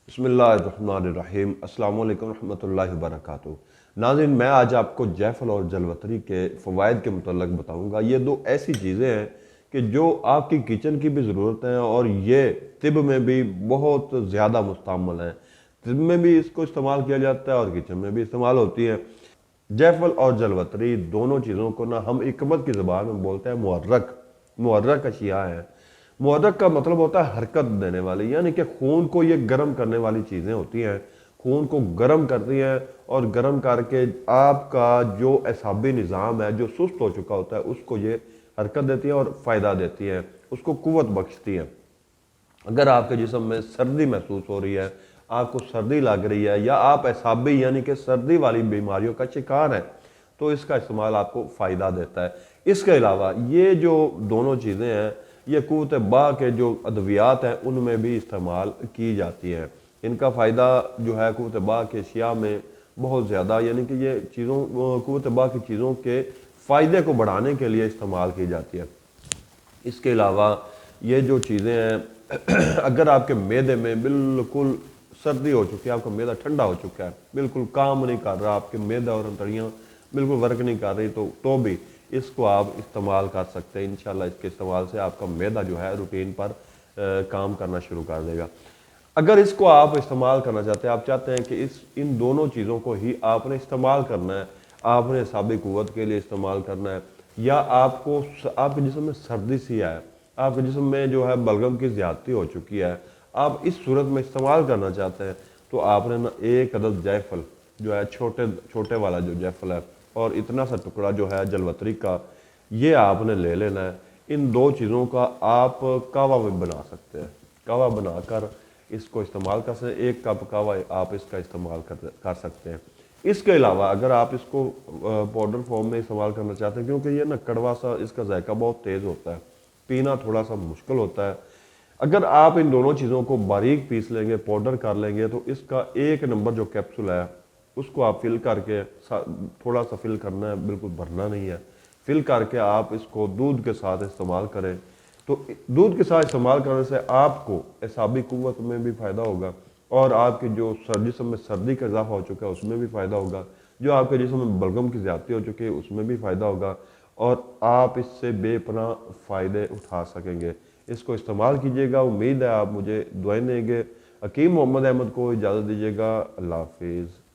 बिस्मिल्लाहिर्रहमानिर्रहीम। अस्सलाम वालेकुम रहमतुल्लाहि वबरकातुहू। नाज़रीन, मैं आज आपको जायफल और जलवतरी के फ़वाइद के मुतल्लक़ बताऊँगा। ये दो ऐसी चीज़ें हैं कि जो आपकी किचन की भी ज़रूरत हैं और ये तिब में भी बहुत ज़्यादा मुस्तअमल हैं। तिब में भी इसको इस्तेमाल किया जाता है और किचन में भी इस्तेमाल होती है। जायफल और जलवतरी दोनों चीज़ों को ना हम हिकमत की ज़बान में बोलते हैं मुहर्रक। मुहर्रक अशिया है। मुहर्रक का मतलब होता है हरकत देने वाली, यानी कि खून को ये गर्म करने वाली चीज़ें होती हैं। खून को गर्म करती हैं और गर्म करके आपका जो एसाबी निज़ाम है, जो सुस्त हो चुका होता है, उसको ये हरकत देती है और फ़ायदा देती है, उसको कुव्वत बख्शती है। अगर आपके जिस्म में सर्दी महसूस हो रही है, आपको सर्दी लग रही है, या आप एसाबी यानी कि सर्दी वाली बीमारियों का शिकार हैं, तो इसका इस्तेमाल आपको फ़ायदा देता है। इसके अलावा ये जो दोनों चीज़ें हैं, ये क़ुव्वत बा के जो अद्वियात हैं उनमें भी इस्तेमाल की जाती हैं। इनका फ़ायदा जो है क़ुव्वत बा के अशिया में बहुत ज़्यादा, यानी कि ये चीज़ों क़ुव्वत बा की चीज़ों के फ़ायदे को बढ़ाने के लिए इस्तेमाल की जाती है। इसके अलावा ये जो चीज़ें हैं अगर आपके मैदे में बिल्कुल सर्दी हो चुकी है, आपका मैदा ठंडा हो चुका है, बिल्कुल काम नहीं कर रहा, आपके मैदा और अंतड़ियाँ बिल्कुल वर्क नहीं कर रही, तो भी इसको आप इस्तेमाल कर सकते हैं। इंशाल्लाह इसके इस्तेमाल से आपका मैदा जो है रूटीन पर काम करना शुरू कर देगा। अगर इसको आप इस्तेमाल करना चाहते हैं, आप चाहते हैं कि इन दोनों चीज़ों को ही आपने इस्तेमाल करना है, आपने साबिक कुव्वत के लिए इस्तेमाल करना है, या आपको आपके जिस्म में सर्दी सी है, आपके जिस्म में जो है बलगम की ज़्यादती हो चुकी है, आप इस सूरत में इस्तेमाल करना चाहते हैं, तो आपने ना एक अदद जायफल जो है छोटे छोटे वाला जो जायफल है, और इतना सा टुकड़ा जो है जलवतरी का, ये आपने ले लेना है। इन दो चीज़ों का आप कावा भी बना सकते हैं। कावा बनाकर इसको इस्तेमाल कर सकते हैं। 1 कप कावा आप इसका इस्तेमाल कर सकते हैं। इसके अलावा अगर आप इसको पाउडर फॉर्म में इस्तेमाल करना चाहते हैं, क्योंकि ये ना कड़वा सा, इसका जायका बहुत तेज़ होता है, पीना थोड़ा सा मुश्किल होता है। अगर आप इन दोनों चीज़ों को बारीक पीस लेंगे, पाउडर कर लेंगे, तो इसका 1 नंबर जो कैप्सूल है उसको आप फिल करके, थोड़ा सा फिल करना है, बिल्कुल भरना नहीं है, फिल करके आप इसको दूध के साथ इस्तेमाल करें। तो दूध के साथ इस्तेमाल करने से आपको एसाबी कुव्वत में भी फ़ायदा होगा, और आपके जो जिस्म में सर्दी का इजाफा हो चुका है उसमें भी फ़ायदा होगा, जो आपके जिस्म में बलगम की ज़्यादती हो चुकी है उसमें भी फ़ायदा होगा, और आप इससे बेपनाह फ़ायदे उठा सकेंगे। इसको इस्तेमाल कीजिएगा। उम्मीद है आप मुझे दुआएं देंगे। हकीम मोहम्मद अहमद को इजाज़त दीजिएगा। अल्लाह हाफिज़।